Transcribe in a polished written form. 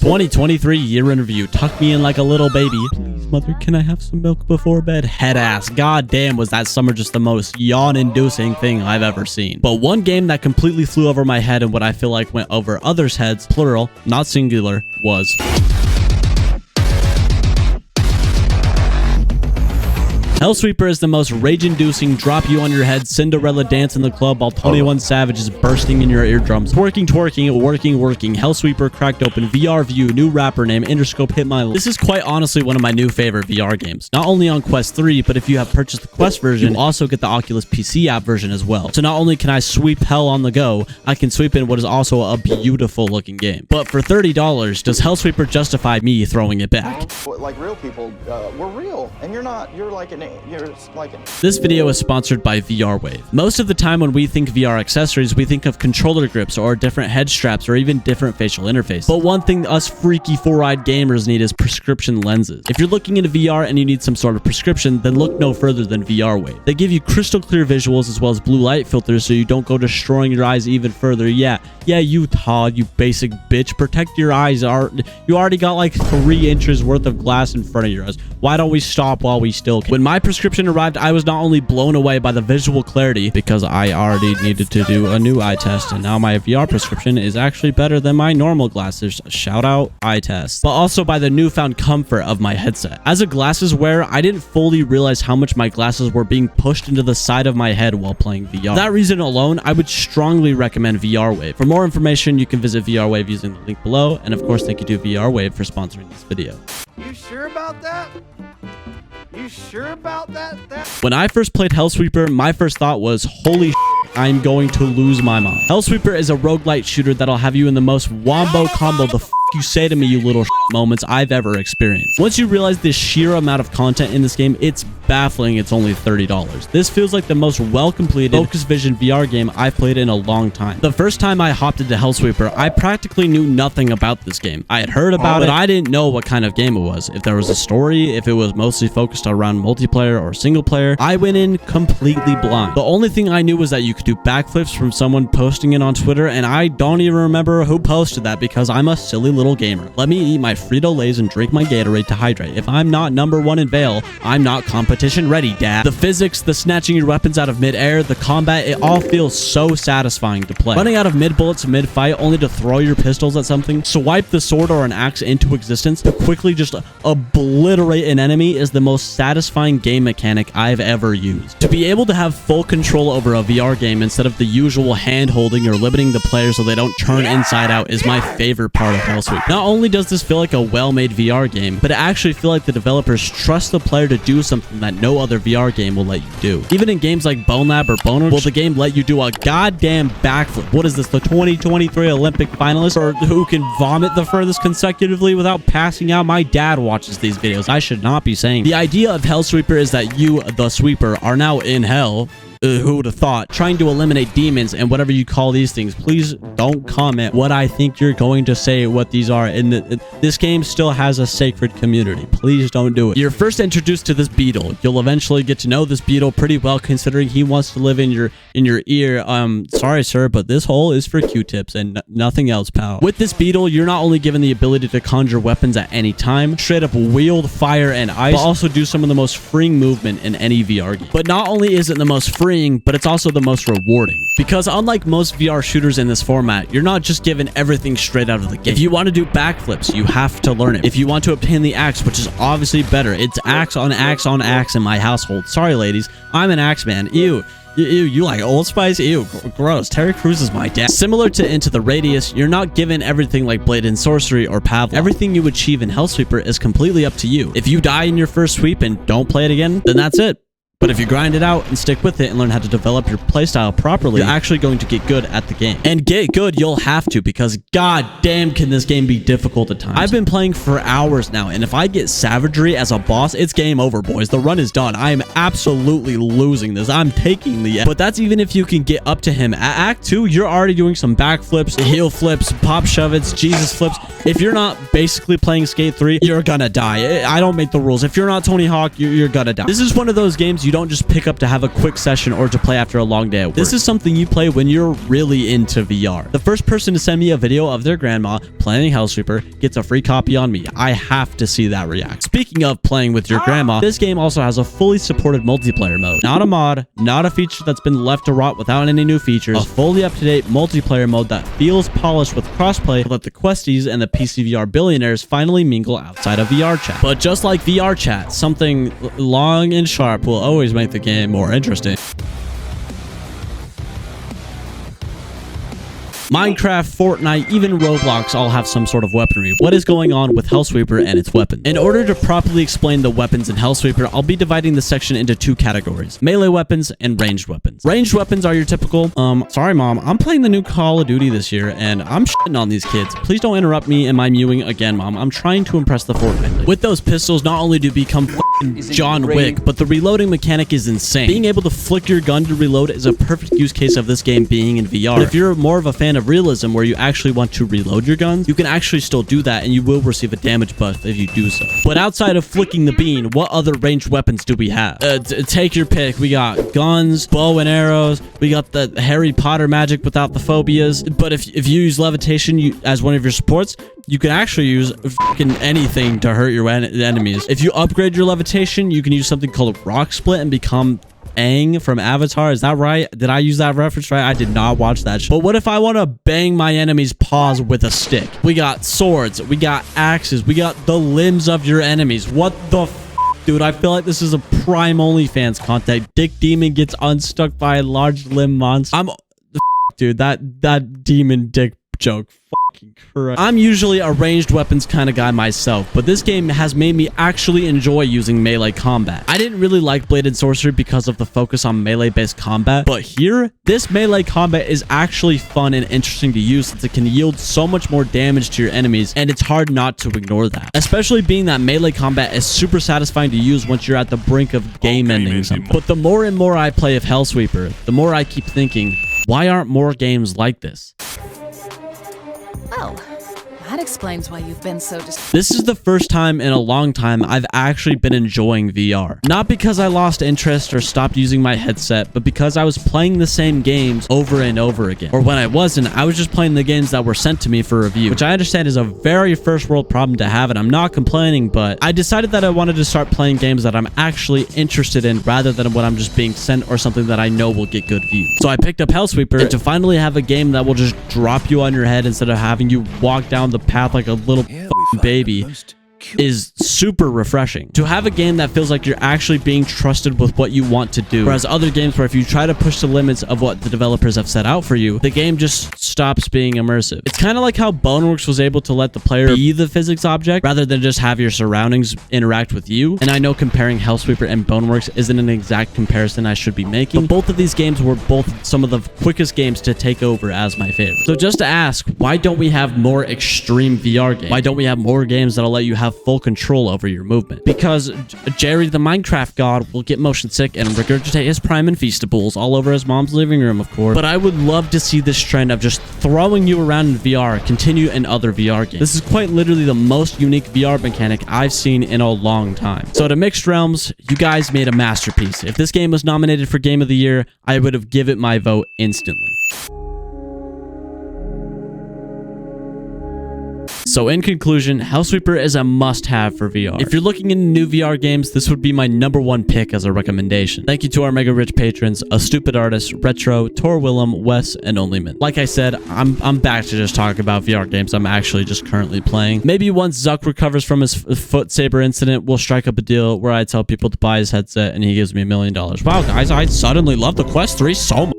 2023 year in review. Tuck me in like a little baby. Please, mother, can I have some milk before bed? Head ass. God damn, was that summer just the most yawn-inducing thing I've ever seen. But one game that completely flew over my head and what I feel like went over others' heads, plural, not singular, was... Hellsweeper is the most rage-inducing, drop-you-on-your-head Cinderella dance in the club while 21 Savage is bursting in your eardrums. Twerking, working. Hellsweeper cracked open, VR view, new rapper name, Interscope hit my... This is quite honestly one of my new favorite VR games. Not only on Quest 3, but if you have purchased the Quest version, you also get the Oculus PC app version as well. So not only can I sweep hell on the go, I can sweep in what is also a beautiful-looking game. But for $30, does Hellsweeper justify me throwing it back? Like real people, we're real, and you're not. You're like an... This video is sponsored by VR Wave. Most of the time when we think VR accessories, we think of controller grips or different head straps or even different facial interfaces. But one thing us freaky four-eyed gamers need is prescription lenses. If you're looking into VR and you need some sort of prescription, then look no further than VR Wave. They give you crystal clear visuals as well as blue light filters so you don't go destroying your eyes even further. Yeah, you Todd, you basic bitch. Protect your eyes. You already got like 3 inches worth of glass in front of your eyes. Why don't we stop while we still can? When my prescription arrived, I was not only blown away by the visual clarity because I already needed to do a new eye test, and now my VR prescription is actually better than my normal glasses. Shout out eye test. But also by the newfound comfort of my headset. As a glasses wearer, I didn't fully realize how much my glasses were being pushed into the side of my head while playing VR. For that reason alone, I would strongly recommend VR Wave. For more information, you can visit VR Wave using the link below, and of course, thank you to VR Wave for sponsoring this video. You sure about that? You sure about that? When I first played Hellsweeper, my first thought was, holy shit, I'm going to lose my mind. Hellsweeper is a roguelite shooter that'll have you in the most wombo combo the you say to me, you little moments I've ever experienced. Once you realize the sheer amount of content in this game, it's baffling it's only $30. This feels like the most well-completed Focus Vision VR game I've played in a long time. The first time I hopped into Hellsweeper, I practically knew nothing about this game. I had heard about it, but I didn't know what kind of game it was. If there was a story, if it was mostly focused around multiplayer or single player, I went in completely blind. The only thing I knew was that you could do backflips from someone posting it on Twitter, and I don't even remember who posted that because I'm a silly little gamer. Let me eat my Frito-Lays and drink my Gatorade to hydrate. If I'm not #1 in Vale, I'm not competition ready, dad. The physics, the snatching your weapons out of mid-air, the combat, it all feels so satisfying to play. Running out of mid-bullets mid-fight only to throw your pistols at something, swipe the sword or an axe into existence to quickly just obliterate an enemy is the most satisfying game mechanic I've ever used. To be able to have full control over a VR game instead of the usual hand-holding or limiting the player so they don't turn inside out is my favorite part of Hellsweeper. Not only does this feel like a well-made VR game, but it actually feel like the developers trust the player to do something that no other VR game will let you do. Even in games like Bone Lab or Boner, will the game let you do a goddamn backflip? What is this, the 2023 Olympic finalist? Or who can vomit the furthest consecutively without passing out? My dad watches these videos. I should not be saying. The idea of Hellsweeper is that you, the sweeper, are now in hell. Who would have thought? Trying to eliminate demons and whatever you call these things. Please don't comment what I think you're going to say what these are. And this game still has a sacred community. Please don't do it. You're first introduced to this beetle. You'll eventually get to know this beetle pretty well considering he wants to live in your ear. Sorry, sir, but this hole is for Q-tips and nothing else, pal. With this beetle, you're not only given the ability to conjure weapons at any time, straight up wield fire and ice, but also do some of the most freeing movement in any VR game. But not only is it the most freeing, but it's also the most rewarding. Because unlike most VR shooters in this format, you're not just given everything straight out of the game. If you want to do backflips, you have to learn it. If you want to obtain the axe, which is obviously better, it's axe on axe on axe in my household. Sorry, ladies. I'm an axe man. Ew. You like Old Spice? Ew, gross. Terry Crews is my dad. Similar to Into the Radius, you're not given everything like Blade and Sorcery or Pavlov. Everything you achieve in Hellsweeper is completely up to you. If you die in your first sweep and don't play it again, then that's it. But if you grind it out and stick with it and learn how to develop your playstyle properly, you're actually going to get good at the game. And get good, you'll have to, because god damn can this game be difficult at times. I've been playing for hours now, and if I get savagery as a boss, it's game over, boys. The run is done. I am absolutely losing this. I'm taking the F. But that's even if you can get up to him. At Act 2, you're already doing some backflips, heel flips, pop shove-its, Jesus flips. If you're not basically playing Skate 3, you're gonna die. I don't make the rules. If you're not Tony Hawk, you're gonna die. This is one of those games you don't just pick up to have a quick session or to play after a long day at work. This is something you play when you're really into VR. The first person to send me a video of their grandma playing Hellsweeper gets a free copy on me. I have to see that react. Speaking of playing with your grandma, this game also has a fully supported multiplayer mode. Not a mod, not a feature that's been left to rot without any new features. A fully up-to-date multiplayer mode that feels polished with crossplay so that the questies and the PCVR billionaires finally mingle outside of VR chat. But just like VR chat, something long and sharp will always make the game more interesting. Minecraft, Fortnite, even Roblox all have some sort of weaponry. What is going on with Hellsweeper and its weapons? In order to properly explain the weapons in Hellsweeper, I'll be dividing the section into two categories: melee weapons and ranged weapons. Ranged weapons are your typical, sorry mom, I'm playing the new Call of Duty this year and I'm shitting on these kids. Please don't interrupt me in my mewing again, mom. I'm trying to impress the Fortnite league. With those pistols, not only do you become John Wick, but the reloading mechanic is insane. Being able to flick your gun to reload is a perfect use case of this game being in VR. But if you're more of a fan of realism where you actually want to reload your guns, you can actually still do that and you will receive a damage buff if you do so. But outside of flicking the bean, what other ranged weapons do we have? Take your pick. We got guns, bow and arrows. We got the Harry Potter magic without the phobias. But if you use levitation as one of your supports, you can actually use fucking anything to hurt your enemies. If you upgrade your levitation, you can use something called rock split and become Aang from Avatar. Is that right? Did I use that reference right? I did not watch that shit. But what if I want to bang my enemy's paws with a stick? We got swords. We got axes. We got the limbs of your enemies. What the dude, I feel like this is a prime OnlyFans content. Dick Demon gets unstuck by a large limb monster. Dude, that demon dick joke. Correct. I'm usually a ranged weapons kind of guy myself, but this game has made me actually enjoy using melee combat. I didn't really like Blade and Sorcery because of the focus on melee-based combat, but here, this melee combat is actually fun and interesting to use since it can yield so much more damage to your enemies, and it's hard not to ignore that. Especially being that melee combat is super satisfying to use once you're at the brink of game ending something. But the more and more I play of Hellsweeper, the more I keep thinking, why aren't more games like this? Well, that explains why you've been so This is the first time in a long time I've actually been enjoying VR. Not because I lost interest or stopped using my headset, but because I was playing the same games over and over again. Or when I wasn't, I was just playing the games that were sent to me for review, which I understand is a very first world problem to have, and I'm not complaining, but I decided that I wanted to start playing games that I'm actually interested in rather than what I'm just being sent or something that I know will get good views. So I picked up Hellsweeper, and to finally have a game that will just drop you on your head instead of having you walk down the path like a little baby is super refreshing. To have a game that feels like you're actually being trusted with what you want to do, whereas other games where if you try to push the limits of what the developers have set out for you, the game just stops being immersive. It's kind of like how Boneworks was able to let the player be the physics object rather than just have your surroundings interact with you. And I know comparing Hellsweeper and Boneworks isn't an exact comparison I should be making, but both of these games were both some of the quickest games to take over as my favorite. So just to ask, why don't we have more extreme VR games? Why don't we have more games that'll let you have full control over your movement? Because Jerry the Minecraft god will get motion sick and regurgitate his prime and feastables all over his mom's living room, of course. But I would love to see this trend of just throwing you around in VR continue in other VR games. This is quite literally the most unique VR mechanic I've seen in a long time. So to Mixed Realms, you guys made a masterpiece. If this game was nominated for Game of the Year, I would have given it my vote instantly. So in conclusion, Hellsweeper is a must-have for VR. If you're looking into new VR games, this would be my #1 pick as a recommendation. Thank you to our mega rich patrons, A Stupid Artist, Retro, Tor Willem, Wes, and Onlyman. Like I said, I'm back to just talking about VR games I'm actually just currently playing. Maybe once Zuck recovers from his foot saber incident, we'll strike up a deal where I tell people to buy his headset and he gives me $1 million. Wow, guys, I suddenly love the Quest 3 so much.